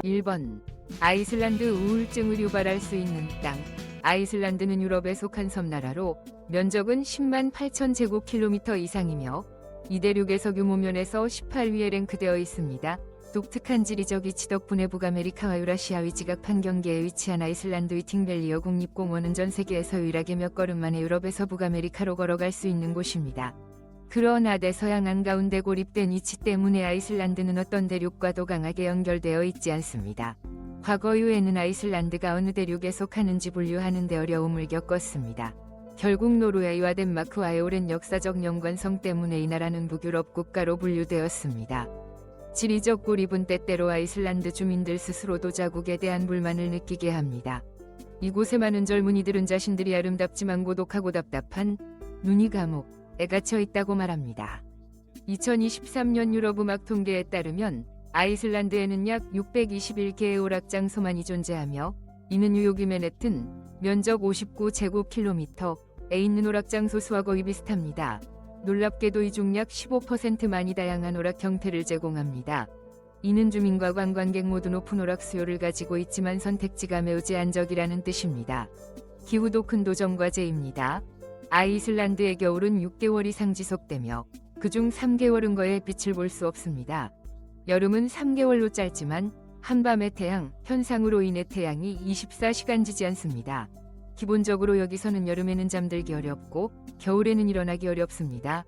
1번. 아이슬란드 우울증을 유발할 수 있는 땅. 아이슬란드는 유럽에 속한 섬나라로 면적은 10만 8천 제곱킬로미터 이상이며 이 대륙에서 규모면에서 18위에 랭크되어 있습니다. 독특한 지리적 위치 덕분에 북아메리카와 유라시아의 지각 판경계에 위치한 아이슬란드 위팅밸리어 국립공원은 전 세계에서 유일하게 몇 걸음 만에 유럽에서 북아메리카로 걸어갈 수 있는 곳입니다. 그러나 대서양 한가운데 고립된 위치 때문에 아이슬란드는 어떤 대륙과도 강하게 연결되어 있지 않습니다. 과거 이후에는 아이슬란드가 어느 대륙에 속하는지 분류하는 데 어려움을 겪었습니다. 결국 노르웨이와 덴마크와의 오랜 역사적 연관성 때문에 이 나라는 북유럽 국가로 분류되었습니다. 지리적 고립은 때때로 아이슬란드 주민들 스스로도 자국에 대한 불만을 느끼게 합니다. 이곳에 많은 젊은이들은 자신들이 아름답지만 고독하고 답답한 눈이 감옥에 갇혀 있다고 말합니다. 2023년 유럽 음악 통계에 따르면 아이슬란드에는 약 621개의 오락장소만이 존재하며 이는 뉴욕이 맨해튼 면적 59제곱킬로미터에 있는 오락장소 수와 거의 비슷합니다. 놀랍게도 이 중 약 15%만이 다양한 오락 형태를 제공합니다. 이는 주민과 관광객 모두 높은 오락 수요를 가지고 있지만 선택지가 매우 제한적이라는 뜻입니다. 기후도 큰 도전과제입니다. 아이슬란드의 겨울은 6개월 이상 지속되며 그중 3개월은 거의 햇빛을 볼 수 없습니다. 여름은 3개월로 짧지만 한밤의 태양 현상으로 인해 태양이 24시간 지지 않습니다. 기본적으로 여기서는 여름에는 잠들기 어렵고 겨울에는 일어나기 어렵습니다.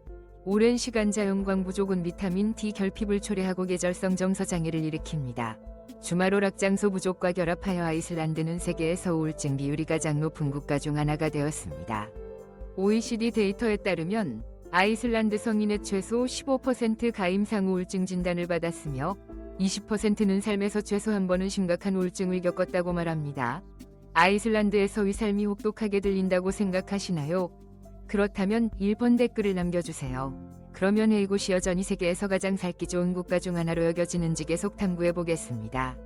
오랜 시간 자연광 부족은 비타민 D 결핍을 초래하고 계절성 정서 장애를 일으킵니다. 주말 오락장소 부족과 결합하여 아이슬란드는 세계에서 우울증 비율이 가장 높은 국가 중 하나가 되었습니다. OECD 데이터에 따르면 아이슬란드 성인의 최소 15% 가임상 우울증 진단을 받았으며 20%는 삶에서 최소 한 번은 심각한 우울증을 겪었다고 말합니다. 아이슬란드에서의 삶이 혹독하게 들린다고 생각하시나요? 그렇다면 1번 댓글을 남겨주세요. 그러면 이곳이 여전히 세계에서 가장 살기 좋은 국가 중 하나로 여겨지는지 계속 탐구해 보겠습니다.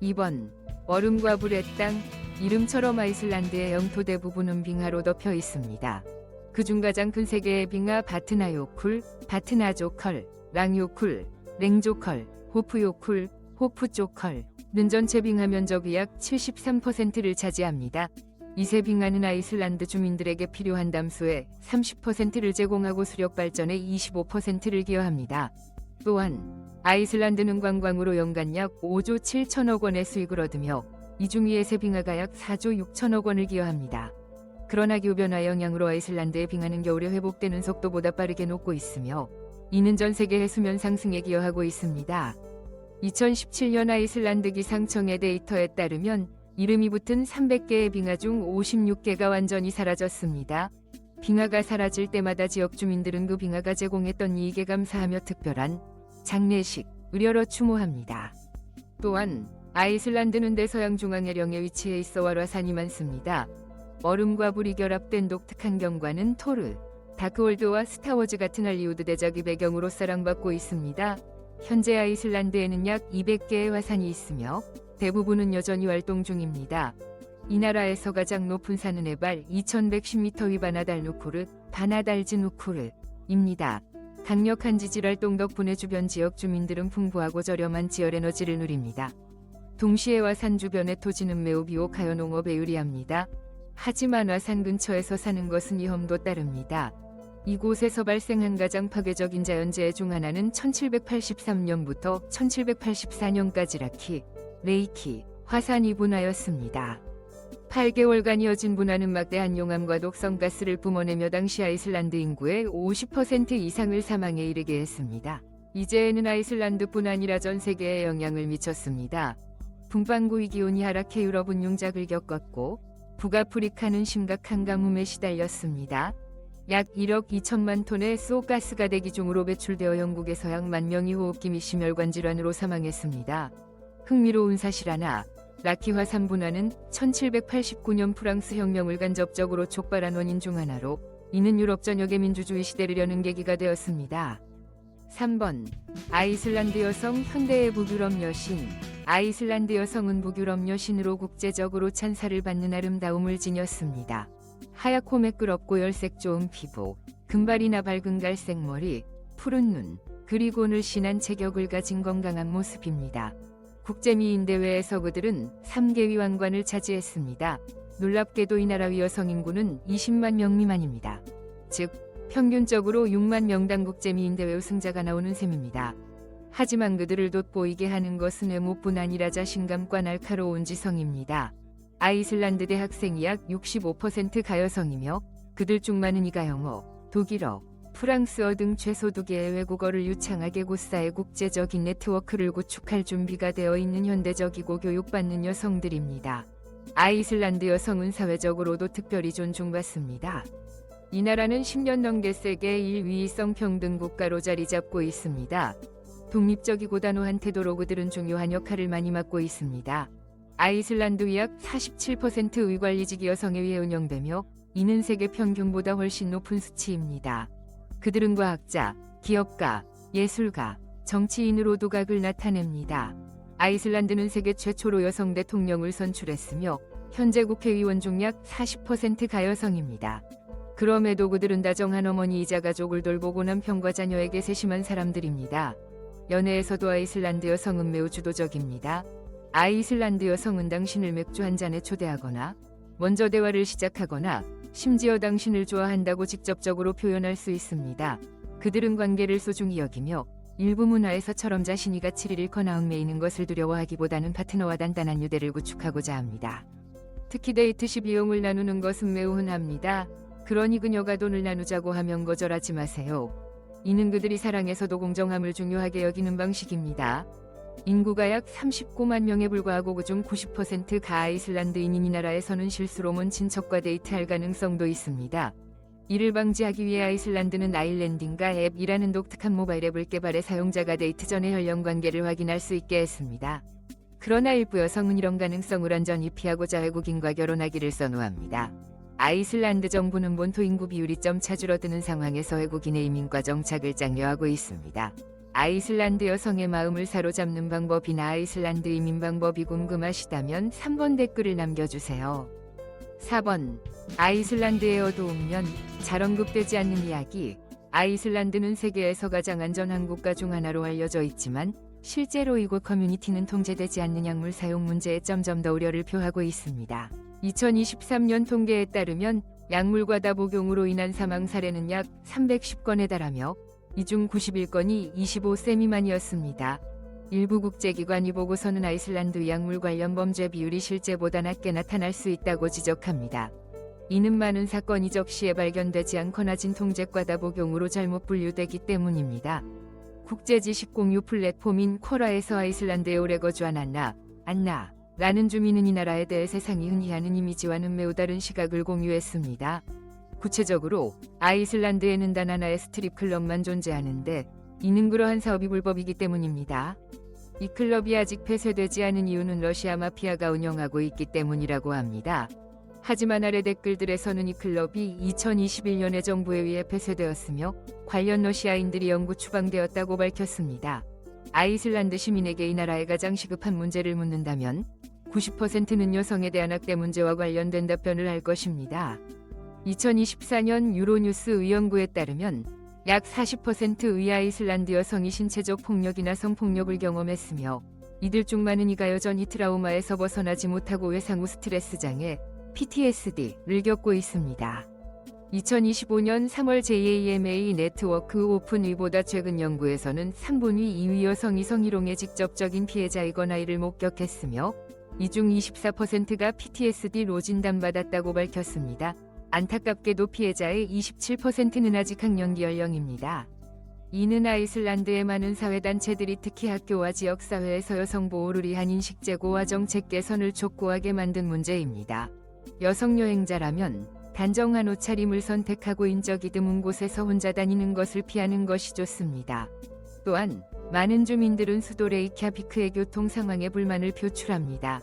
2번. 얼음과 불의 땅. 이름처럼 아이슬란드의 영토 대부분은 빙하로 덮여 있습니다. 그중 가장 큰 세 개의 빙하 바트나요쿨, 바트나조컬, 랑요쿨, 랭조컬, 호프요쿨, 호프조컬은 전체 빙하 면적의 약 73%를 차지합니다. 이 세 빙하는 아이슬란드 주민들에게 필요한 담수의 30%를 제공하고 수력 발전의 25%를 기여합니다. 또한 아이슬란드는 관광으로 연간 약 5조 7천억 원의 수익을 얻으며 이 중 이 세 빙하가 약 4조 6천억 원을 기여합니다. 그러나 기후변화 영향으로 아이슬란드의 빙하는 겨울에 회복되는 속도보다 빠르게 녹고 있으며 이는 전 세계 해수면 상승에 기여하고 있습니다. 2017년 아이슬란드 기상청의 데이터에 따르면 이름이 붙은 300개의 빙하 중 56개가 완전히 사라졌습니다. 빙하가 사라질 때마다 지역 주민들은 그 빙하가 제공했던 이익에 감사하며 특별한 장례식을 열어 추모합니다. 또한 아이슬란드는 대서양 중앙해령에 위치해 있어 활화산이 많습니다. 얼음과 불이 결합된 독특한 경관은 토르, 다크월드와 스타워즈 같은 할리우드 대작의 배경으로 사랑받고 있습니다. 현재 아이슬란드에는 약 200개의 화산이 있으며 대부분은 여전히 활동 중입니다. 이 나라에서 가장 높은 산은 해발 2110m 위 바나달누쿠르, 바나달즈누쿠르입니다. 강력한 지질활동 덕분에 주변 지역 주민들은 풍부하고 저렴한 지열에너지를 누립니다. 동시에 화산 주변의 토지는 매우 비옥하여 농업에 유리합니다. 하지만 화산 근처에서 사는 것은 위험도 따릅니다. 이곳에서 발생한 가장 파괴적인 자연재해 중 하나는 1783년부터 1784년까지 라키, 레이키, 화산이 분화였습니다. 8개월간 이어진 분화는 막대한 용암과 독성가스를 뿜어내며 당시 아이슬란드 인구의 50% 이상을 사망에 이르게 했습니다. 이제는 아이슬란드뿐 아니라 전 세계에 영향을 미쳤습니다. 북반구의 기온이 하락해 유럽은 융작을 겪었고 북아프리카는 심각한 가뭄에 시달렸습니다. 약 1억 2천만 톤의 쏘가스가 대기 중으로 배출되어 영국에서 약 1만 명이 호흡기 및 심혈관 질환으로 사망했습니다. 흥미로운 사실 하나, 라키 화산 분화는 1789년 프랑스 혁명을 간접적으로 촉발한 원인 중 하나로 이는 유럽 전역의 민주주의 시대를 여는 계기가 되었습니다. 3번. 아이슬란드 여성 현대의 북유럽 여신. 아이슬란드 여성은 북유럽 여신으로 국제적으로 찬사를 받는 아름다움을 지녔습니다. 하얗고 매끄럽고 열색 좋은 피부, 금발이나 밝은 갈색 머리, 푸른 눈, 그리고 늘씬한 체격을 가진 건강한 모습입니다. 국제미인 대회에서 그들은 3개 위왕관을 차지했습니다. 놀랍게도 이 나라 여성 인구는 20만 명 미만입니다. 즉 평균적으로 6만 명당 국제미인 대회 우승자가 나오는 셈입니다. 하지만 그들을 돋보이게 하는 것은 외모뿐 아니라 자신감과 날카로운 지성입니다. 아이슬란드 대학생이 약 65%가 여성이며 그들 중 많은 이가 영어, 독일어, 프랑스어 등 최소 2개의 외국어를 유창하게 고사해 국제적인 네트워크를 구축할 준비가 되어 있는 현대적이고 교육받는 여성들입니다. 아이슬란드 여성은 사회적으로도 특별히 존중받습니다. 이 나라는 10년 넘게 세계 1위 성평등 국가로 자리 잡고 있습니다. 독립적이고 단호한 태도로 그들은 중요한 역할을 많이 맡고 있습니다. 아이슬란드 약 47% 의관리직이 여성에 의해 운영되며 이는 세계 평균보다 훨씬 높은 수치입니다. 그들은 과학자, 기업가, 예술가, 정치인으로 두각을 나타냅니다. 아이슬란드는 세계 최초로 여성 대통령을 선출했으며 현재 국회의원 중 약 40%가 여성입니다. 그럼에도 그들은 다정한 어머니이자 가족을 돌보고 남편과 자녀에게 세심한 사람들입니다. 연애에서도 아이슬란드 여성은 매우 주도적입니다. 아이슬란드 여성은 당신을 맥주 한 잔에 초대하거나 먼저 대화를 시작하거나 심지어 당신을 좋아한다고 직접적으로 표현할 수 있습니다. 그들은 관계를 소중히 여기며 일부 문화에서처럼 자신이 가치를 잃거나 얽매이는 것을 두려워하기보다는 파트너와 단단한 유대를 구축하고자 합니다. 특히 데이트 시 비용을 나누는 것은 매우 흔합니다. 그러니 그녀가 돈을 나누자고 하면 거절하지 마세요. 이는 그들이 사랑에서도 공정함을 중요하게 여기는 방식입니다. 인구가 약 39만 명에 불과하고 그중 90%가 아이슬란드인인 이 나라에서는 실수로 먼 친척과 데이트할 가능성도 있습니다. 이를 방지하기 위해 아이슬란드는 아일랜딩가 앱이라는 독특한 모바일 앱을 개발해 사용자가 데이트 전에 혈연 관계를 확인할 수 있게 했습니다. 그러나 일부 여성은 이런 가능성을 완전히 피하고자 외국인과 결혼하기를 선호합니다. 아이슬란드 정부는 본토 인구 비율이 점차 줄어드는 상황에서 외국인의 이민과 정착을 장려하고 있습니다. 아이슬란드 여성의 마음을 사로잡는 방법이나 아이슬란드 이민 방법이 궁금하시다면 3번 댓글을 남겨주세요. 4번. 아이슬란드의 어두운 면, 잘 언급되지 않는 이야기. 아이슬란드는 세계에서 가장 안전한 국가 중 하나로 알려져 있지만 실제로 이곳 커뮤니티는 통제되지 않는 약물 사용 문제에 점점 더 우려를 표하고 있습니다. 2023년 통계에 따르면 약물 과다 복용으로 인한 사망 사례는 약 310건에 달하며 이 중 91건이 25세 미만이었습니다. 일부 국제기관이 보고서는 아이슬란드 약물 관련 범죄 비율이 실제보다 낮게 나타날 수 있다고 지적합니다. 이는 많은 사건이 적시에 발견되지 않거나 진통제 과다 복용으로 잘못 분류되기 때문입니다. 국제지식 공유 플랫폼인 쿼라에서 아이슬란드에 오래 거주한 안나라는 주민은 이 나라에 대해 세상이 흔히 하는 이미지와는 매우 다른 시각을 공유했습니다. 구체적으로 아이슬란드에는 단 하나의 스트립 클럽만 존재하는데 이는 그러한 사업이 불법이기 때문입니다. 이 클럽이 아직 폐쇄되지 않은 이유는 러시아 마피아가 운영하고 있기 때문이라고 합니다. 하지만 아래 댓글들에서는 이 클럽이 2021년에 정부에 의해 폐쇄되었으며 관련 러시아인들이 영구 추방되었다고 밝혔습니다. 아이슬란드 시민에게 이 나라의 가장 시급한 문제를 묻는다면 90%는 여성에 대한 학대 문제와 관련된 답변을 할 것입니다. 2024년 유로뉴스 의연구에 따르면 약 40%의 아이슬란드 여성이 신체적 폭력이나 성폭력을 경험했으며 이들 중 많은 이가 여전히 트라우마에서 벗어나지 못하고 외상 후 스트레스 장애, PTSD를 겪고 있습니다. 2025년 3월 JAMA 네트워크 오픈의보다 최근 연구에서는 3분의 2위 여성이 성희롱의 직접적인 피해자이거나 이를 목격했으며 이 중 24%가 PTSD로 진단받았다고 밝혔습니다. 안타깝게도 피해자의 27%는 아직 학령기 연령입니다. 이는 아이슬란드의 많은 사회단체들이 특히 학교와 지역사회에서 여성 보호를 위한 인식제고와 정책 개선을 촉구하게 만든 문제입니다. 여성 여행자라면 단정한 옷차림을 선택하고 인적이 드문 곳에서 혼자 다니는 것을 피하는 것이 좋습니다. 또한 많은 주민들은 수도 레이캬비크의 교통 상황에 불만을 표출합니다.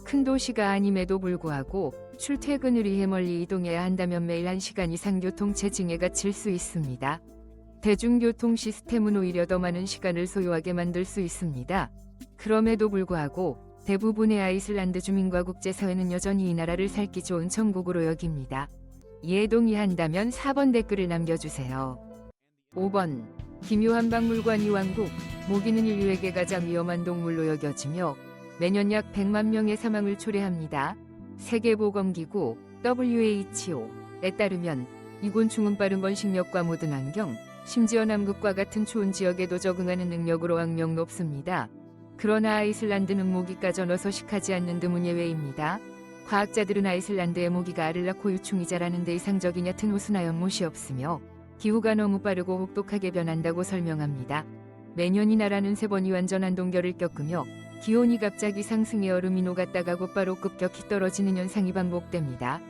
큰 도시가 아님에도 불구하고 출퇴근을 위해 멀리 이동해야 한다면 매일 1시간 이상 교통체증에 칠 수 있습니다. 대중교통 시스템은 오히려 더 많은 시간을 소요하게 만들 수 있습니다. 그럼에도 불구하고 대부분의 아이슬란드 주민과 국제사회는 여전히 이 나라를 살기 좋은 천국으로 여깁니다. 이에 동의한다면 4번 댓글을 남겨주세요. 5번. 기묘한 박물관 이왕국. 모기는 인류에게 가장 위험한 동물로 여겨지며 매년 약 100만 명의 사망을 초래합니다. 세계보건기구 WHO에 따르면 이 곤충은 빠른 번식력과 모든 환경, 심지어 남극과 같은 추운 지역에도 적응하는 능력으로 악명 높습니다. 그러나 아이슬란드는 모기가 전혀 서식하지 않는 드문 예외입니다. 과학자들은 아이슬란드의 모기가 알을 낳고 유충이 자라는 데 이상적인 얕은 호수나 연못이 없으며 기후가 너무 빠르고 혹독하게 변한다고 설명합니다. 매년 이 나라는 3번이 완전한 동결을 겪으며 기온이 갑자기 상승해 얼음이 녹았다가 곧바로 급격히 떨어지는 현상이 반복됩니다.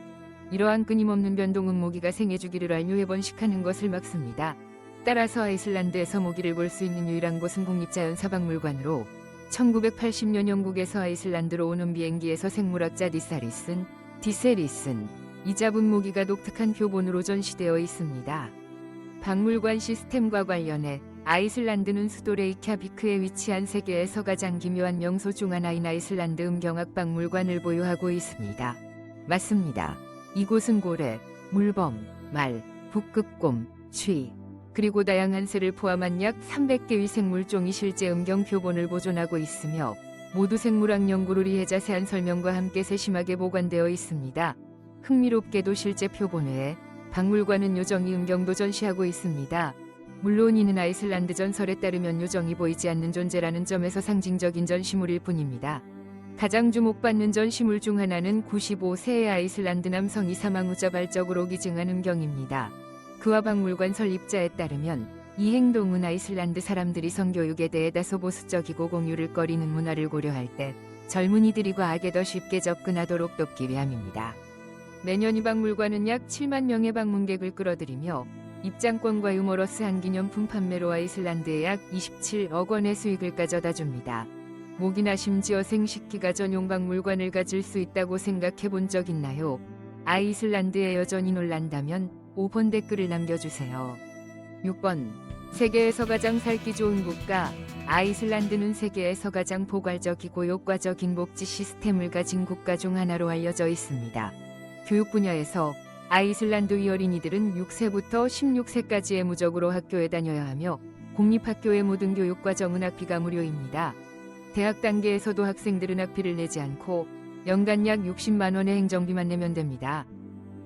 이러한 끊임없는 변동은 모기가 생애 주기를 알묘해 번식하는 것을 막습니다. 따라서 아이슬란드에서 모기를 볼 수 있는 유일한 곳은 국립자연사박물관으로 1980년 영국에서 아이슬란드로 오는 비행기에서 생물학자 디세리슨 이 잡은 모기가 독특한 표본으로 전시되어 있습니다. 박물관 시스템과 관련해 아이슬란드는 수도 레이캬비크에 위치한 세계에서 가장 기묘한 명소 중 하나인 아이슬란드 음경학 박물관을 보유하고 있습니다. 맞습니다. 이곳은 고래, 물범, 말, 북극곰, 쥐, 그리고 다양한 새를 포함한 약 300개의 생물종이 실제 음경 표본을 보존하고 있으며 모두 생물학 연구를 위해 자세한 설명과 함께 세심하게 보관되어 있습니다. 흥미롭게도 실제 표본 외에 박물관은 요정이 음경도 전시하고 있습니다. 물론 이는 아이슬란드 전설에 따르면 요정이 보이지 않는 존재라는 점에서 상징적인 전시물일 뿐입니다. 가장 주목받는 전시물 중 하나는 95세의 아이슬란드 남성이 사망 후 자발적으로 기증한 음경입니다. 그와 박물관 설립자에 따르면 이 행동은 아이슬란드 사람들이 성교육에 대해 다소 보수적이고 공유를 꺼리는 문화를 고려할 때 젊은이들이 과학에 더 쉽게 접근하도록 돕기 위함입니다. 매년 이 박물관은 약 7만 명의 방문객을 끌어들이며 입장권과 유머러스한 기념품 판매로 아이슬란드에 약 27억 원의 수익을 가져다 줍니다. 모기나 심지어 생식기가 전용 박물관을 가질 수 있다고 생각해 본 적 있나요? 아이슬란드에 여전히 놀란다면 5번 댓글을 남겨주세요. 6번. 세계에서 가장 살기 좋은 국가. 아이슬란드는 세계에서 가장 포괄적이고 효과적인 복지 시스템을 가진 국가 중 하나로 알려져 있습니다. 교육 분야에서 아이슬란드의 어린이들은 6세부터 16세까지의 무적으로 학교에 다녀야 하며 공립학교의 모든 교육과정은 학비가 무료입니다. 대학 단계에서도 학생들은 학비를 내지 않고 연간 약 60만 원의 행정비만 내면 됩니다.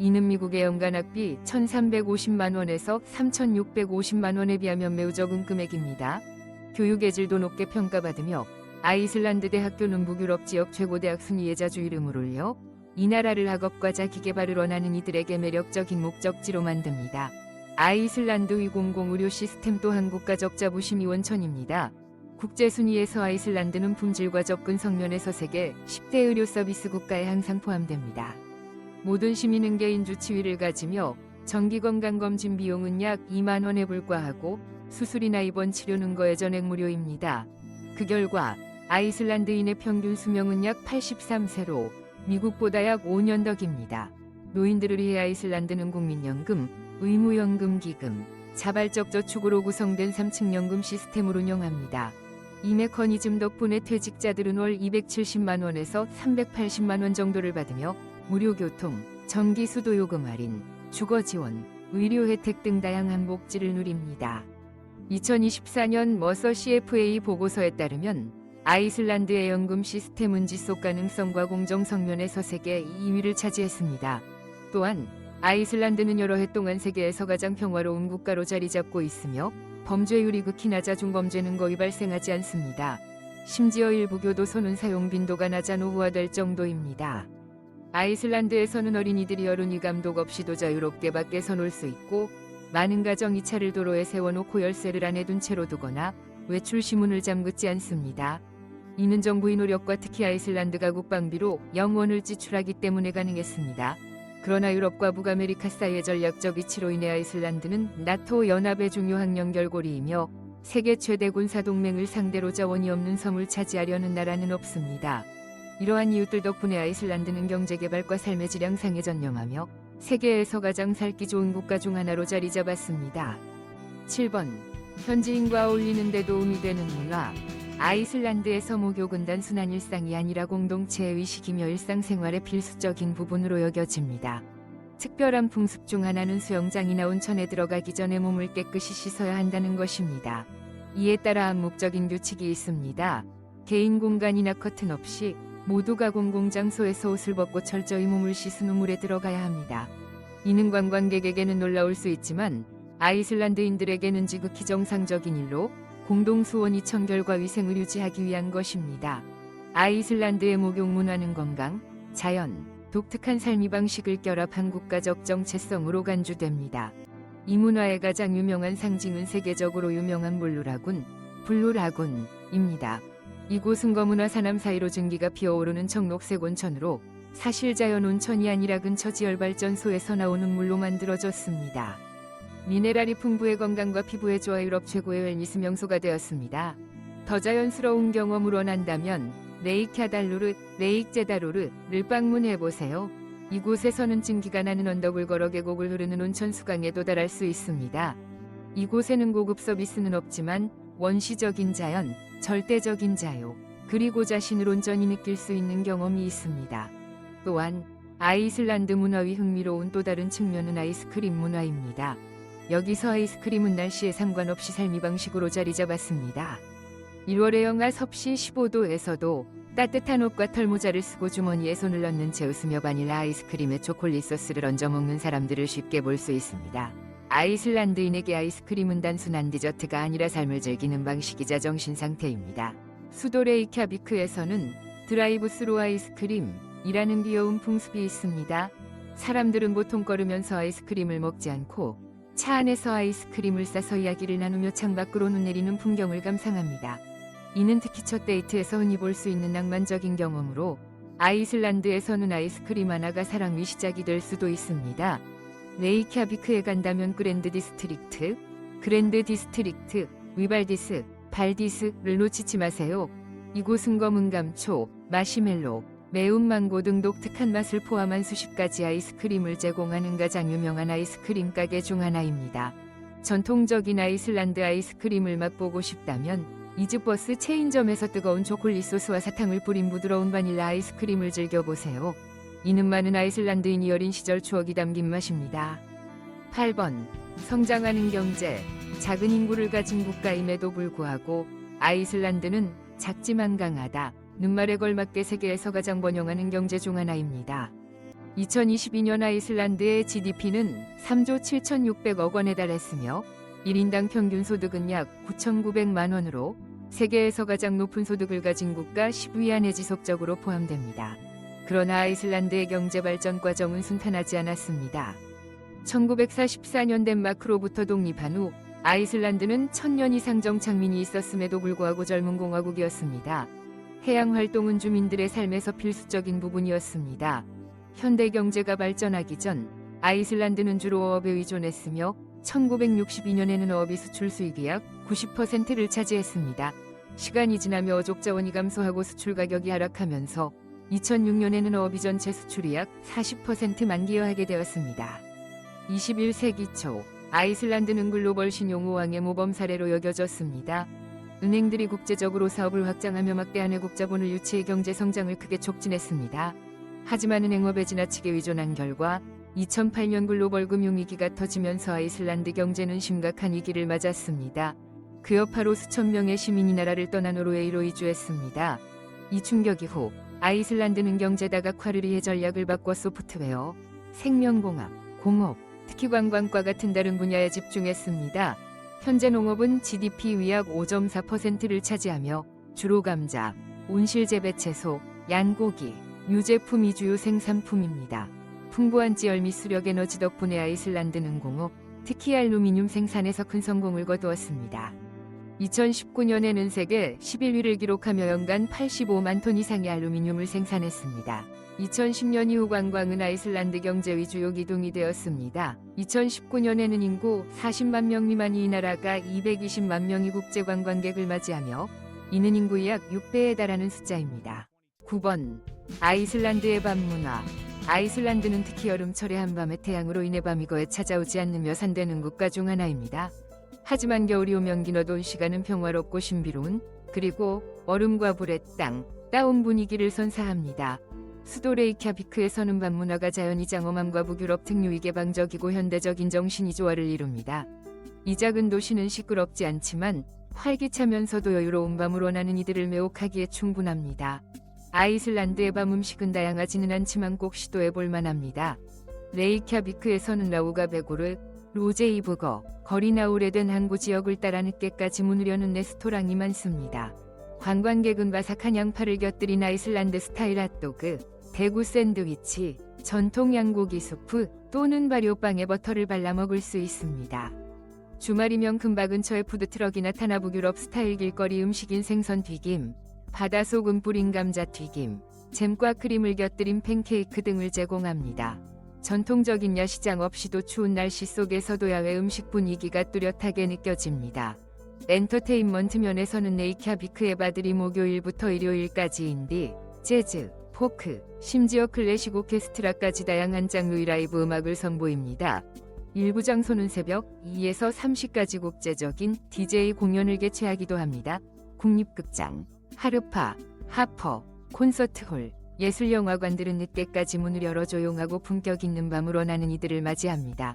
이는 미국의 연간 학비 1,350만 원에서 3,650만 원에 비하면 매우 적은 금액입니다. 교육의 질도 높게 평가받으며 아이슬란드 대학교는 북유럽 지역 최고 대학 순위에 자주 이름을 올려 이 나라를 학업과 자기계발을 원하는 이들에게 매력적인 목적지로 만듭니다. 아이슬란드의 공공의료 시스템 또한 국가적 자부심이 원천입니다. 국제 순위에서 아이슬란드는 품질과 접근성 면에서 세계 10대 의료 서비스 국가에 항상 포함됩니다. 모든 시민은 개인주 치위를 가지며 정기건강검진 비용은 약 2만 원에 불과하고 수술이나 입원 치료는 거의 전액 무료입니다. 그 결과 아이슬란드인의 평균 수명은 약 83세로 미국보다 약 5년 더 깁니다. 노인들을 위해 아이슬란드는 국민연금, 의무연금기금, 자발적 저축으로 구성된 3층 연금 시스템을 운영합니다. 이 메커니즘 덕분에 퇴직자들은 월 270만 원에서 380만 원 정도를 받으며 무료 교통, 전기 수도 요금 할인, 주거 지원, 의료 혜택 등 다양한 복지를 누립니다. 2024년 머서 CFA 보고서에 따르면 아이슬란드의 연금 시스템은 지속 가능성과 공정성 면에서 세계 2위를 차지했습니다. 또한 아이슬란드는 여러 해 동안 세계에서 가장 평화로운 국가로 자리 잡고 있으며 범죄율이 극히 낮아 중범죄는 거의 발생하지 않습니다. 심지어 일부 교도소는 사용 빈도가 낮아 노후화될 정도입니다. 아이슬란드에서는 어린이들이 어른이 감독 없이도 자유롭게 밖에서 놀 수 있고 많은 가정이 차를 도로에 세워놓고 열쇠를 안에 둔 채로 두거나 외출 시문을 잠그지 않습니다. 이는 정부의 노력과 특히 아이슬란드가 국방비로 영원을 지출하기 때문에 가능했습니다. 그러나 유럽과 북아메리카 사이의 전략적 이치로 인해 아이슬란드는 나토 연합의 중요한 연결고리이며 세계 최대 군사동맹을 상대로 자원이 없는 섬을 차지하려는 나라는 없습니다. 이러한 이웃들 덕분에 아이슬란드는 경제개발과 삶의 질 향상에 전념하며 세계에서 가장 살기 좋은 국가 중 하나로 자리 잡았습니다. 7번. 현지인과 어울리는 데 도움이 되는 문화. 아이슬란드에서 목욕은 단순한 일상이 아니라 공동체의 의식이며 일상생활의 필수적인 부분으로 여겨집니다. 특별한 풍습 중 하나는 수영장이나 온천에 들어가기 전에 몸을 깨끗이 씻어야 한다는 것입니다. 이에 따라 암묵적인 규칙이 있습니다. 개인 공간이나 커튼 없이 모두가 공공장소에서 옷을 벗고 철저히 몸을 씻은 후 물에 들어가야 합니다. 이는 관광객에게는 놀라울 수 있지만 아이슬란드인들에게는 지극히 정상적인 일로 공동수원이 청결과 위생을 유지하기 위한 것입니다. 아이슬란드의 목욕 문화는 건강, 자연, 독특한 삶의 방식을 결합한 국가적 정체성으로 간주됩니다. 이 문화의 가장 유명한 상징은 세계적으로 유명한 블루라군입니다. 이곳은 거무나 사남 사이로 증기가 피어오르는 청록색 온천으로 사실 자연 온천이 아니라 근처 지열발전소에서 나오는 물로 만들어졌습니다. 미네랄이 풍부해 건강과 피부에 좋아 유럽 최고의 웰니스 명소가 되었습니다. 더 자연스러운 경험으로 난다면 레이크제다루르를 방문해보세요. 이곳에서는 증기가 나는 언덕을 걸어 계곡을 흐르는 온천 수강에 도달할 수 있습니다. 이곳에는 고급 서비스는 없지만 원시적인 자연, 절대적인 자유, 그리고 자신을 온전히 느낄 수 있는 경험이 있습니다. 또한 아이슬란드 문화의 흥미로운 또 다른 측면은 아이스크림 문화입니다. 여기서 아이스크림은 날씨에 상관없이 삶의 방식으로 자리 잡았습니다. 1월의 영하 섭씨 15도에서도 따뜻한 옷과 털모자를 쓰고 주머니에 손을 넣는 채 웃으며 바닐라 아이스크림에 초콜릿 소스를 얹어 먹는 사람들을 쉽게 볼 수 있습니다. 아이슬란드인에게 아이스크림은 단순한 디저트가 아니라 삶을 즐기는 방식이자 정신 상태입니다. 수도 레이캬비크에서는 드라이브스루 아이스크림이라는 귀여운 풍습이 있습니다. 사람들은 보통 걸으면서 아이스크림을 먹지 않고 차 안에서 아이스크림을 싸서 이야기를 나누며 창밖으로 눈 내리는 풍경을 감상합니다. 이는 특히 첫 데이트에서 흔히 볼 수 있는 낭만적인 경험으로 아이슬란드에서는 아이스크림 하나가 사랑의 시작이 될 수도 있습니다. 레이캬비크에 간다면 그랜드 디스트릭트, 위발디스, 발디스를 놓치지 마세요. 이곳은 검은 감초, 마시멜로, 매운 망고 등 독특한 맛을 포함한 수십 가지 아이스크림을 제공하는 가장 유명한 아이스크림 가게 중 하나입니다. 전통적인 아이슬란드 아이스크림을 맛보고 싶다면 이즈버스 체인점에서 뜨거운 초콜릿 소스와 사탕을 뿌린 부드러운 바닐라 아이스크림을 즐겨보세요. 이는 많은 아이슬란드인이 어린 시절 추억이 담긴 맛입니다. 8번. 성장하는 경제. 작은 인구를 가진 국가임에도 불구하고 아이슬란드는 작지만 강하다. 는 말에 걸맞게 세계에서 가장 번영하는 경제 중 하나입니다. 2022년 아이슬란드의 GDP는 3조 7,600억 원에 달했으며 1인당 평균 소득은 약 9,900만 원으로 세계에서 가장 높은 소득을 가진 국가 10위 안에 지속적으로 포함됩니다. 그러나 아이슬란드의 경제 발전 과정은 순탄하지 않았습니다. 1944년 덴마크로부터 독립한 후 아이슬란드는 1000년 이상 정착민이 있었음에도 불구하고 젊은 공화국이었습니다. 해양 활동은 주민들의 삶에서 필수적인 부분이었습니다. 현대 경제가 발전하기 전 아이슬란드는 주로 어업에 의존했으며 1962년에는 어업이 수출 수익의 약 90%를 차지했습니다. 시간이 지나며 어족 자원이 감소하고 수출 가격이 하락하면서 2006년에는 어업이 전체 수출이 약 40%만 기여하게 되었습니다. 21세기 초 아이슬란드는 글로벌 신용호황의 모범 사례로 여겨졌습니다. 은행들이 국제적으로 사업을 확장하며 막대한 외국 자본을 유치해 경제 성장을 크게 촉진했습니다. 하지만 은행업에 지나치게 의존한 결과 2008년 글로벌 금융위기가 터지면서 아이슬란드 경제는 심각한 위기를 맞았습니다. 그 여파로 수천 명의 시민이 나라를 떠나 노르웨이로 이주했습니다. 이 충격 이후 아이슬란드는 경제 다각화를 전략을 바꿔 소프트웨어, 생명공학, 공업, 특히 관광과 같은 다른 분야에 집중했습니다. 현재 농업은 GDP 약 5.4%를 차지하며 주로 감자, 온실재배채소, 양고기, 유제품이 주요 생산품입니다. 풍부한 지열 및 수력 에너지 덕분에 아이슬란드는 공업, 특히 알루미늄 생산에서 큰 성공을 거두었습니다. 2019년에는 세계 11위를 기록하며 연간 85만 톤 이상의 알루미늄을 생산했습니다. 2010년 이후 관광은 아이슬란드 경제의 주요 기둥이 되었습니다. 2019년에는 인구 40만 명 미만이 이 나라가 220만 명의 국제 관광객을 맞이하며 이는 인구의 약 6배에 달하는 숫자입니다. 9번. 아이슬란드의 밤문화. 아이슬란드는 특히 여름철의 한밤에 태양으로 인해 밤이 거의 찾아오지 않으며 산되는 국가 중 하나입니다. 하지만 겨울이 오면 기너돈 시간은 평화롭고 신비로운 그리고 얼음과 불의 따운 분위기를 선사합니다. 수도 레이캬비크에서는 밤문화가 자연의 장엄함과 북유럽 특유의 개방적이고 현대적인 정신이 조화를 이룹니다. 이 작은 도시는 시끄럽지 않지만 활기차면서도 여유로운 밤을 원하는 이들을 매혹하기에 충분합니다. 아이슬란드의 밤 음식은 다양하지는 않지만 꼭 시도해볼 만합니다. 레이캬비크에서는 라우가베고르, 로제이브거, 거리나 오래된 항구 지역을 따라 늦게까지 문을 여는 레스토랑이 많습니다. 관광객은 바삭한 양파를 곁들인 아이슬란드 스타일 핫도그, 대구 샌드위치, 전통 양고기 수프 또는 발효빵에 버터를 발라 먹을 수 있습니다. 주말이면 금방 근처에 푸드트럭이 나타나 북유럽 스타일 길거리 음식인 생선 튀김, 바다소금 뿌린 감자 튀김, 잼과 크림을 곁들인 팬케이크 등을 제공합니다. 전통적인 야시장 없이도 추운 날씨 속에서도 야외 음식 분위기가 뚜렷하게 느껴집니다. 엔터테인먼트 면에서는 레이캬비크의 바들이 목요일부터 일요일까지 인디, 재즈, 포크, 심지어 클래식 오케스트라까지 다양한 장르의 라이브 음악을 선보입니다. 일부 장소는 새벽 2에서 3시까지 국제적인 DJ 공연을 개최하기도 합니다. 국립극장, 하르파, 하퍼, 콘서트홀, 예술영화관들은 늦게까지 문을 열어 조용하고 품격 있는 밤을 원하는 이들을 맞이합니다.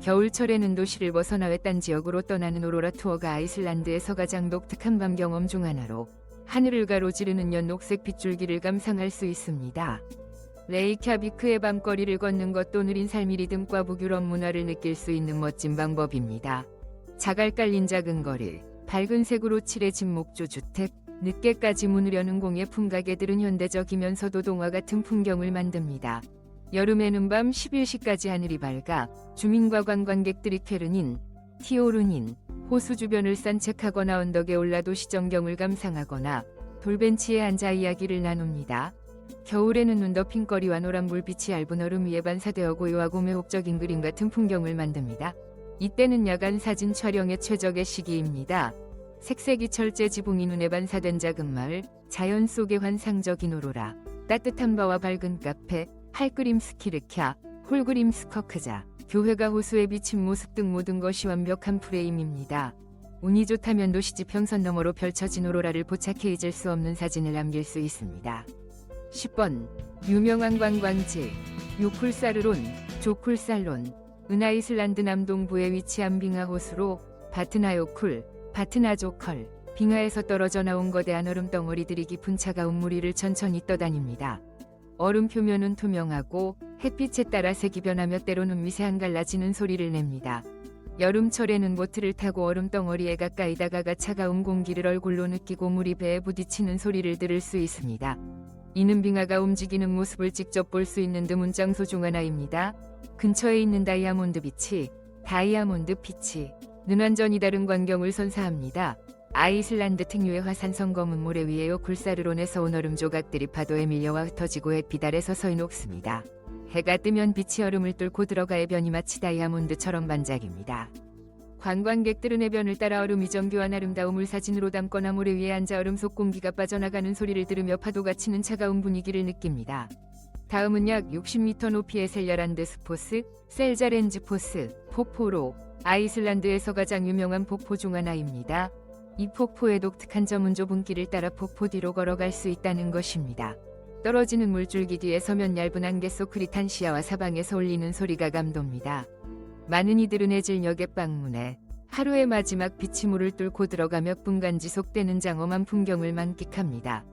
겨울철에는 도시를 벗어나 외딴 지역으로 떠나는 오로라 투어가 아이슬란드에서 가장 독특한 밤 경험 중 하나로 하늘을 가로지르는 연녹색 빗줄기를 감상할 수 있습니다. 레이캬비크의 밤거리를 걷는 것도 느린 삶이 리듬과 북유럽 문화를 느낄 수 있는 멋진 방법입니다. 자갈 깔린 작은 거리, 밝은 색으로 칠해진 목조 주택, 늦게까지 문을 여는 공예 품가게들은 현대적이면서도 동화 같은 풍경을 만듭니다. 여름에는 밤 11시까지 하늘이 밝아 주민과 관광객들이 쾌르닌, 티오르닌, 호수 주변을 산책하거나 언덕에 올라 도시 전경을 감상하거나 돌벤치에 앉아 이야기를 나눕니다. 겨울에는 눈 덮인 거리와 노란 물빛이 얇은 얼음 위에 반사되어 고요하고 매혹적인 그림 같은 풍경을 만듭니다. 이때는 야간 사진 촬영의 최적의 시기입니다. 색색이 철제 지붕이 눈에 반사된 작은 마을, 자연 속의 환상적인 오로라, 따뜻한 바와 밝은 카페, 할그림 스키르캬, 홀그림 스커크자, 교회가 호수에 비친 모습 등 모든 것이 완벽한 프레임입니다. 운이 좋다면 도시지 평선 너머로 펼쳐진 오로라를 포착해 잊을 수 없는 사진을 남길 수 있습니다. 10번 유명한 관광지 요쿨사르론, 조쿨살론, 아이슬란드 남동부에 위치한 빙하 호수로 바트나요쿨, 바트나조컬, 빙하에서 떨어져 나온 거대한 얼음 덩어리들이 깊은 차가운 물 위를 천천히 떠다닙니다. 얼음 표면은 투명하고 햇빛에 따라 색이 변하며 때로는 미세한 갈라지는 소리를 냅니다. 여름철에는 보트를 타고 얼음 덩어리에 가까이 다가가 차가운 공기를 얼굴로 느끼고 물이 배에 부딪히는 소리를 들을 수 있습니다. 이는 빙하가 움직이는 모습을 직접 볼 수 있는 드문 장소 중 하나입니다. 근처에 있는 다이아몬드 비치, 는 완전히 다른 광경을 선사합니다. 아이슬란드 특유의 화산성 검은 모래 위에 요쿨사르론에서 온 얼음 조각들이 파도에 밀려와 흩어지고 햇빛 아래 서서히 녹습니다. 해가 뜨면 빛이 얼음을 뚫고 들어가 해변이 마치 다이아몬드처럼 반짝입니다. 관광객들은 해변을 따라 얼음이 정교한 아름다움을 사진으로 담거나 모래 위에 앉아 얼음 속 공기가 빠져나가는 소리를 들으며 파도가 치는 차가운 분위기를 느낍니다. 다음은 약 60m 높이의 셀려란드 스포스, 셀자렌즈포스, 폭포로 아이슬란드에서 가장 유명한 폭포 중 하나입니다. 이 폭포의 독특한 점은 좁은 길을 따라 폭포 뒤로 걸어갈 수 있다는 것입니다. 떨어지는 물줄기 뒤에 서면 얇은 안개 속 흐릿한 시야와 사방에서 울리는 소리가 감돕니다. 많은 이들은 해질녘에 방문해 하루의 마지막 빛이 물을 뚫고 들어가 몇 분간 지속되는 장엄한 풍경을 만끽합니다.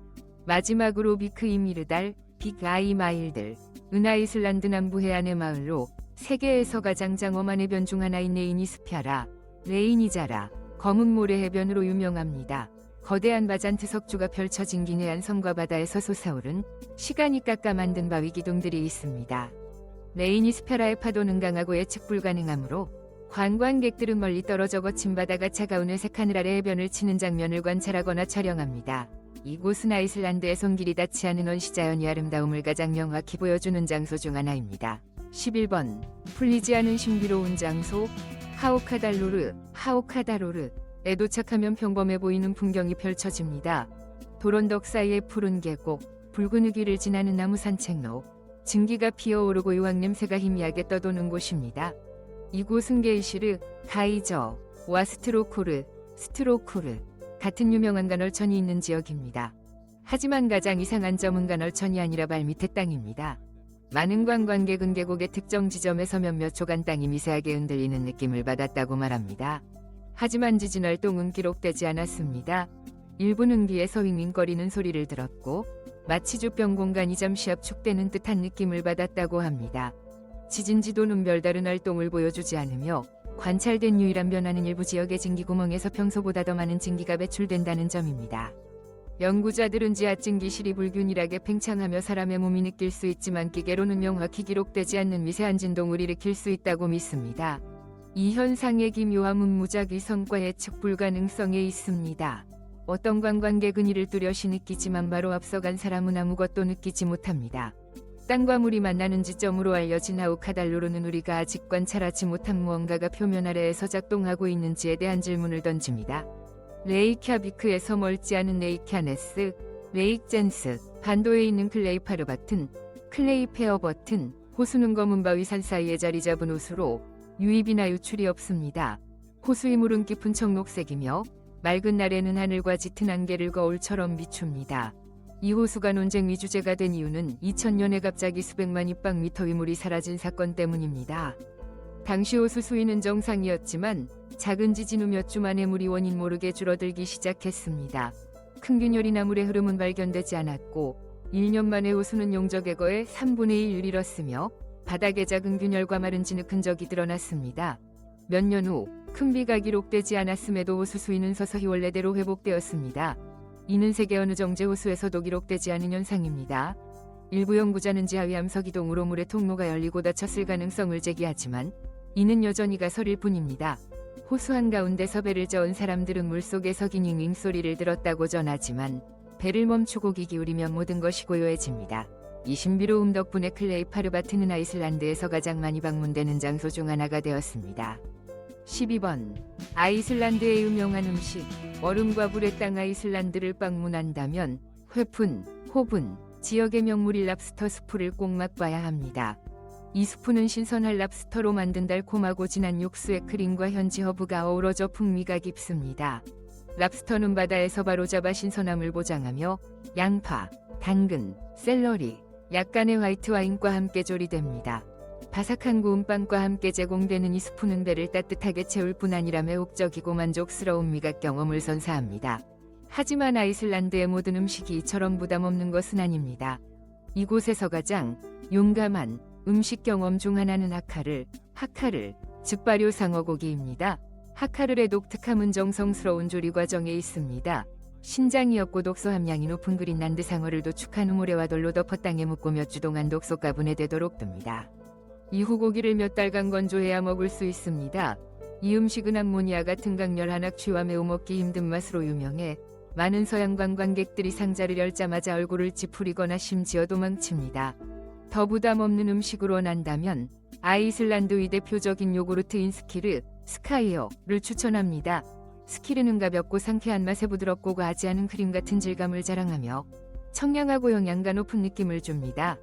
마지막으로 비크이미르달, 빅아이마일들, 아이슬란드 남부 해안의 마을로 세계에서 가장 장엄한 해변 중 하나인 레이니스펴라, 레이니자라, 검은 모래 해변으로 유명합니다. 거대한 바잔트 석주가 펼쳐진 긴 해안 섬과 바다에서 솟아오른 시간이 깎아 만든 바위 기둥들이 있습니다. 레이니스펴라의 파도는 강하고 예측 불가능하므로 관광객들은 멀리 떨어져 거친 바다가 차가운 회색 하늘 아래 해변을 치는 장면을 관찰하거나 촬영합니다. 이곳은 아이슬란드의 손길이 닿지 않은 원시자연의 아름다움을 가장 명확히 보여주는 장소 중 하나입니다. 11번 풀리지 않은 신비로운 장소 하오카다로르에 도착하면 평범해 보이는 풍경이 펼쳐집니다. 도론덕 사이의 푸른 계곡, 붉은 흙위를 지나는 나무 산책로, 증기가 피어오르고 유황 냄새가 희미하게 떠도는 곳입니다. 이곳은 게이시르, 가이저와 스트로쿠르 같은 유명한 간헐천이 있는 지역입니다. 하지만 가장 이상한 점은 간헐천이 아니라 발밑의 땅입니다. 많은 관광객은 계곡의 특정 지점에서 몇몇 초간 땅이 미세하게 흔들리는 느낌을 받았다고 말합니다. 하지만 지진 활동은 기록되지 않았습니다. 일부는 비에서 윙윙거리는 소리를 들었고 마치 주변 공간이 잠시 압축되는 듯한 느낌을 받았다고 합니다. 지진 지도는 별다른 활동을 보여주지 않으며 관찰된 유일한 변화는 일부 지역의 증기 구멍에서 평소보다 더 많은 증기가 배출된다는 점입니다. 연구자들은 지하 증기실이 불균일하게 팽창하며 사람의 몸이 느낄 수 있지만 기계로는 명확히 기록되지 않는 미세한 진동을 일으킬 수 있다고 믿습니다. 이 현상의 기묘함은 무작위 성과 예측 불가능성에 있습니다. 어떤 관광객은 이를 뚜렷이 느끼지만 바로 앞서간 사람은 아무것도 느끼지 못합니다. 땅과 물이 만나는 지점으로 알려진 하우카달로르는 우리가 아직 관찰하지 못한 무언가가 표면 아래에서 작동하고 있는지에 대한 질문을 던집니다. 레이캬비크에서 멀지 않은 레이캬네스, 레익젠스, 반도에 있는 클레이파르바튼, 클레이페어버튼, 호수는 검은 바위산 사이에 자리 잡은 호수로 유입이나 유출이 없습니다. 호수의 물은 깊은 청록색이며 맑은 날에는 하늘과 짙은 안개를 거울처럼 비춥니다. 이 호수가 논쟁 위주제가 된 이유는 2000년에 갑자기 수백만 입방미터의 물이 사라진 사건 때문입니다. 당시 호수 수위는 정상이었지만 작은 지진 후 몇 주 만에 물이 원인 모르게 줄어들기 시작했습니다. 큰 균열이나 물의 흐름은 발견되지 않았고 1년 만에 호수는 용적액어의 3분의 1을 잃었으며 바닥에 작은 균열과 마른 진흙 흔적이 드러났습니다. 몇 년 후 큰 비가 기록되지 않았음에도 호수 수위는 서서히 원래대로 회복되었습니다. 이는 세계 어느 정제 호수에서도 기록되지 않은 현상입니다. 일부 연구자는 지하위 암석이동으로 물의 통로가 열리고 닫혔을 가능성을 제기하지만 이는 여전히 가설일 뿐입니다. 호수 한가운데서 배를 저은 사람들은 물속에서 기닝잉 소리를 들었다고 전하지만 배를 멈추고 귀 기울이면 모든 것이 고요해집니다. 이 신비로움 덕분에 클레이파르바트는 아이슬란드에서 가장 많이 방문되는 장소 중 하나가 되었습니다. 12번. 아이슬란드의 유명한 음식. 얼음과 불의 땅 아이슬란드를 방문한다면 회푼, 호분, 지역의 명물인 랍스터 스프를 꼭 맛봐야 합니다. 이 스프는 신선한 랍스터로 만든 달콤하고 진한 육수에 크림과 현지 허브가 어우러져 풍미가 깊습니다. 랍스터는 바다에서 바로 잡아 신선함을 보장하며 양파, 당근, 샐러리, 약간의 화이트 와인과 함께 조리됩니다. 바삭한 구운 빵과 함께 제공되는 이 스프는 배를 따뜻하게 채울 뿐 아니라 매혹적이고 만족스러운 미각 경험을 선사합니다. 하지만 아이슬란드의 모든 음식이 이처럼 부담 없는 것은 아닙니다. 이곳에서 가장 용감한 음식 경험 중 하나는 하카를, 즉 발효 상어고기입니다. 하카를의 독특함은 정성스러운 조리 과정에 있습니다. 신장이 없고 독소 함량이 높은 그린란드 상어를 도축한 후 모래와 돌로 덮어 땅에 묻고 몇 주 동안 독소 가분해 되도록 둡니다. 이후 고기를 몇 달간 건조해야 먹을 수 있습니다. 이 음식은 암모니아 같은 강렬 한악취와 매우 먹기 힘든 맛으로 유명해 많은 서양 관광객들이 상자를 열자마자 얼굴을 찌푸리거나 심지어 도망칩니다. 더 부담 없는 음식으로 난다면 아이슬란드의 대표적인 요구르트인 스카이어를 추천합니다. 스키르는 가볍고 상쾌한 맛에 부드럽고 과하지 않은 크림 같은 질감을 자랑하며 청량하고 영양가 높은 느낌을 줍니다.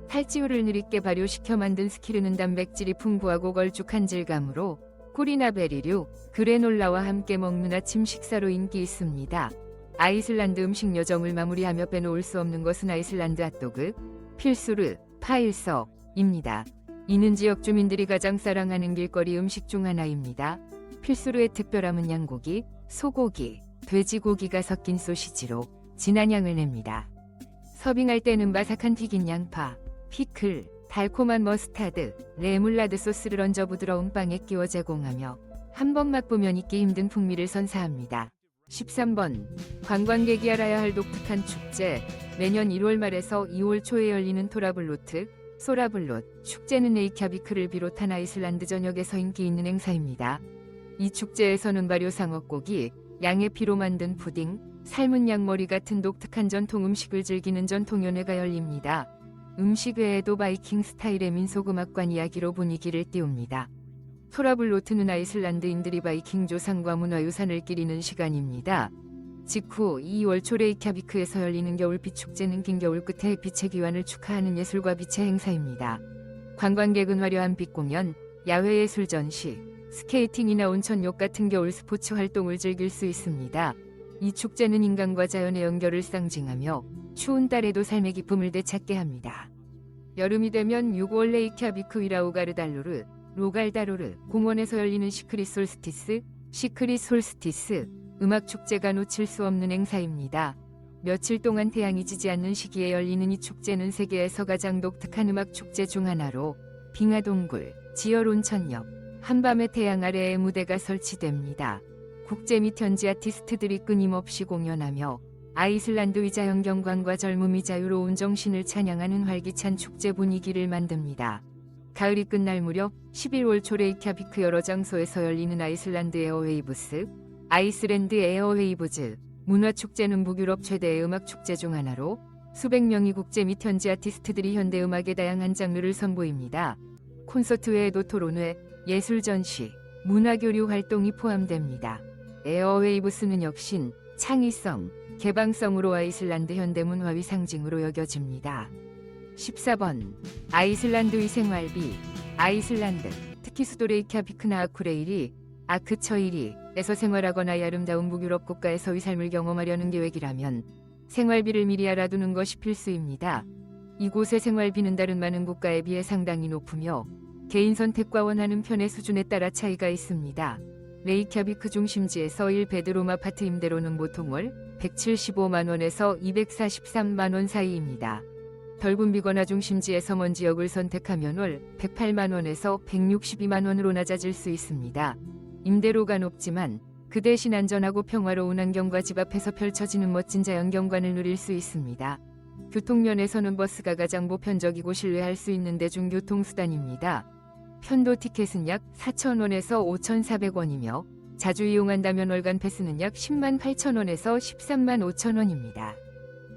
탈지우를 느리게 발효시켜 만든 스키르는 단백질이 풍부하고 걸쭉한 질감으로 꿀이나 베리류, 그래놀라와 함께 먹는 아침 식사로 인기 있습니다. 아이슬란드 음식 여정을 마무리하며 빼놓을 수 없는 것은 아이슬란드 핫도그, 필수르, 파일서입니다. 이는 지역 주민들이 가장 사랑하는 길거리 음식 중 하나입니다. 필수르의 특별함은 양고기, 소고기, 돼지고기가 섞인 소시지로 진한 향을 냅니다. 서빙할 때는 바삭한 튀긴 양파, 피클, 달콤한 머스타드, 레몰라드 소스를 얹어 부드러운 빵에 끼워 제공하며 한 번 맛보면 잊기 힘든 풍미를 선사합니다. 13번. 관광객이 알아야 할 독특한 축제. 매년 1월 말에서 2월 초에 열리는 소라블롯 축제는 레이캬비크를 비롯한 아이슬란드 전역에서 인기 있는 행사입니다. 이 축제에서는 발효 상어고기, 양의 피로 만든 푸딩, 삶은 양머리 같은 독특한 전통 음식을 즐기는 전통연회가 열립니다. 음식 외에도 바이킹 스타일의 민속음악관 이야기로 분위기를 띄웁니다. 소라블로트는 아이슬란드인들이 바이킹 조상과 문화유산을 기리는 시간입니다. 직후 2월 초 레이캬비크에서 열리는 겨울빛 축제는 긴 겨울 끝에 햇빛의 귀환을 축하하는 예술과 빛의 행사입니다. 관광객은 화려한 빛 공연, 야외 예술 전시, 스케이팅이나 온천욕 같은 겨울 스포츠 활동을 즐길 수 있습니다. 이 축제는 인간과 자연의 연결을 상징하며 추운 딸에도 삶의 기쁨을 되찾게 합니다. 여름이 되면 6월 레이캬비크 위라우가르달로르, 로갈다로르 공원에서 열리는 시크릿 솔스티스, 시크릿 솔스티스, 음악축제가 놓칠 수 없는 행사입니다. 며칠 동안 태양이 지지 않는 시기에 열리는 이 축제는 세계에서 가장 독특한 음악축제 중 하나로 빙하동굴, 지열 온천역, 한밤의 태양 아래에 무대가 설치됩니다. 국제 및 현지 아티스트들이 끊임없이 공연하며 아이슬란드의 자연경관과 젊음이 자유로운 정신을 찬양하는 활기찬 축제 분위기를 만듭니다. 가을이 끝날 무렵 11월 초 레이캬비크 여러 장소에서 열리는 아이슬란드 에어웨이브스, 아이슬랜드 에어웨이브즈 문화축제는 북유럽 최대의 음악축제 중 하나로 수백 명의 국제 및 현지 아티스트들이 현대음악의 다양한 장르를 선보입니다. 콘서트 외에도 토론회, 예술 전시, 문화교류 활동이 포함됩니다. 에어웨이브스는 혁신, 창의성, 개방성으로 아이슬란드 현대문화의 상징으로 여겨집니다. 14번 아이슬란드의 생활비. 아이슬란드, 특히 수도 레이캬비크나 아쿠레이리, 아크처이리에서 생활하거나 아름다운 북유럽 국가에서의 삶을 경험하려는 계획이라면 생활비를 미리 알아두는 것이 필수입니다. 이곳의 생활비는 다른 많은 국가에 비해 상당히 높으며 개인 선택과 원하는 편의 수준에 따라 차이가 있습니다. 레이캬비크 중심지에서 1베드룸 아파트 임대료는 보통 월 175만 원에서 243만 원 사이입니다. 덜 붐비거나 중심지에서 먼 지역을 선택하면 월 108만 원에서 162만 원으로 낮아질 수 있습니다. 임대료가 높지만 그 대신 안전하고 평화로운 환경과 집 앞에서 펼쳐지는 멋진 자연경관을 누릴 수 있습니다. 교통면에서는 버스가 가장 보편적이고 신뢰할 수 있는 대중교통수단입니다. 편도 티켓은 약 4,000원에서 5,400원이며 자주 이용한다면 월간 패스는 약 10만 8천원에서 13만 5천원입니다.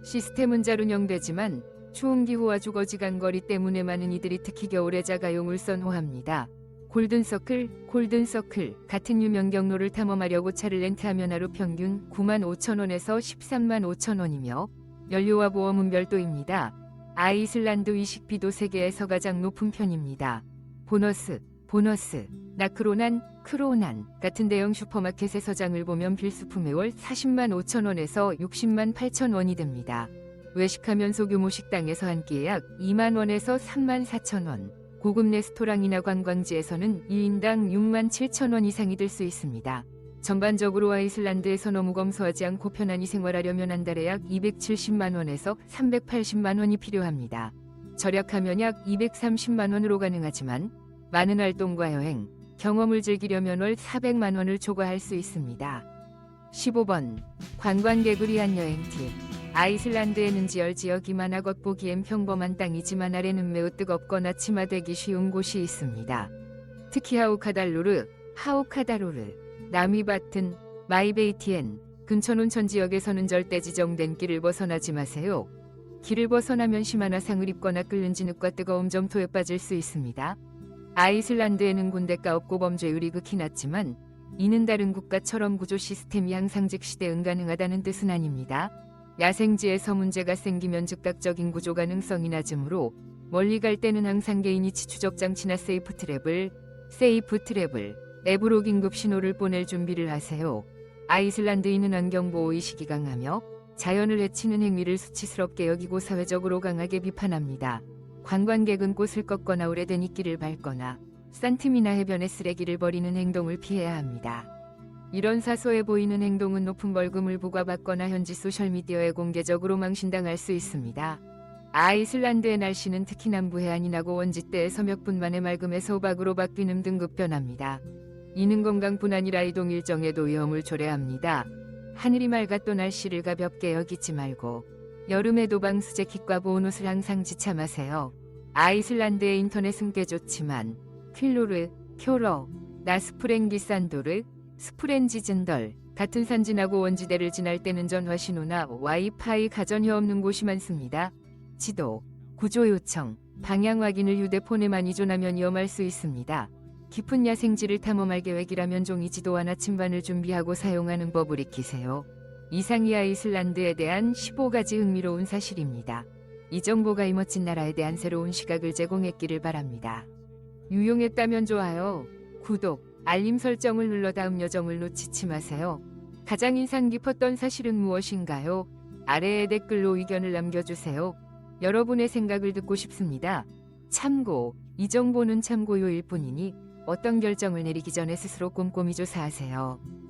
시스템은 잘 운영되지만 추운 기후와 주거지간 거리 때문에 많은 이들이 특히 겨울에 자가용을 선호합니다. 골든서클 같은 유명 경로를 탐험하려고 차를 렌트하면 하루 평균 9만 5천원에서 13만 5천원이며 연료와 보험은 별도입니다. 아이슬란드 식비도 세계에서 가장 높은 편입니다. 보너스, 나크로난, 크로난 같은 대형 슈퍼마켓의 서장을 보면 필수품에 월 40만 5천원에서 60만 8천원이 됩니다. 외식하면 소규모 식당에서 한 끼에 약 2만 원에서 3만 4천원, 고급 레스토랑이나 관광지에서는 1인당 6만 7천원 이상이 들 수 있습니다. 전반적으로 아이슬란드에서 너무 검소하지 않고 편안히 생활하려면 한 달에 약 270만 원에서 380만 원이 필요합니다. 절약하면 약 230만 원으로 가능하지만 많은 활동과 여행, 경험을 즐기려면 월 400만 원을 초과할 수 있습니다. 15번 관광객을 위한 여행 팁. 아이슬란드에는 지열 지역이 많아 겉보기엔 평범한 땅이지만 아래는 매우 뜨겁거나 침하되기 쉬운 곳이 있습니다. 특히 하우카다로르, 나미바튼, 마이베이티엔 근처 논천 지역에서는 절대 지정된 길을 벗어나지 마세요. 길을 벗어나면 심한 화상을 입거나 끓는 진흙과 뜨거운 점토에 빠질 수 있습니다. 아이슬란드에는 군대가 없고 범죄율이 극히 낮지만 이는 다른 국가처럼 구조 시스템이 항상 즉시 대응 가능하다는 뜻은 아닙니다. 야생지에서 문제가 생기면 즉각적인 구조 가능성이 낮으므로 멀리 갈 때는 항상 개인 위치 추적 장치나 세이프 트랩을 앱으로 긴급 신호를 보낼 준비를 하세요. 아이슬란드인은 환경보호의식이 강하며 자연을 해치는 행위를 수치스럽게 여기고 사회적으로 강하게 비판합니다. 관광객은 꽃을 꺾거나 오래된 이끼를 밟거나 싼 틈이나 해변에 쓰레기를 버리는 행동을 피해야 합니다. 이런 사소해 보이는 행동은 높은 벌금을 부과받거나 현지 소셜미디어에 공개적으로 망신당할 수 있습니다. 아이슬란드의 날씨는 특히 남부 해안이나고 원지대에서 몇 분 만에 맑음에서 호박으로 바뀌는 등 급변합니다. 이는 건강뿐 아니라 이동 일정에도 위험을 초래합니다. 하늘이 맑아 또 날씨를 가볍게 여기지 말고 여름에도 방수 재킷과 보온 옷을 항상 지참하세요. 아이슬란드의 인터넷은 꽤 좋지만 퀼로르, 쿄러, 나스프랭기산도르, 스프렌지즌덜 같은 산지나고 원지대를 지날 때는 전화 신호나 와이파이 가전이 없는 곳이 많습니다. 지도, 구조 요청, 방향 확인을 휴대폰에 많이 전하면 위험할 수 있습니다. 깊은 야생지를 탐험할 계획이라면 종이 지도와 나침반을 준비하고 사용하는 법을 익히세요. 이상이 아이슬란드에 대한 15가지 흥미로운 사실입니다. 이 정보가 이 멋진 나라에 대한 새로운 시각을 제공했기를 바랍니다. 유용했다면 좋아요, 구독, 알림 설정을 눌러 다음 여정을 놓치지 마세요. 가장 인상 깊었던 사실은 무엇인가요? 아래에 댓글로 의견을 남겨주세요. 여러분의 생각을 듣고 싶습니다. 참고, 이 정보는 참고요일 뿐이니 어떤 결정을 내리기 전에 스스로 꼼꼼히 조사하세요.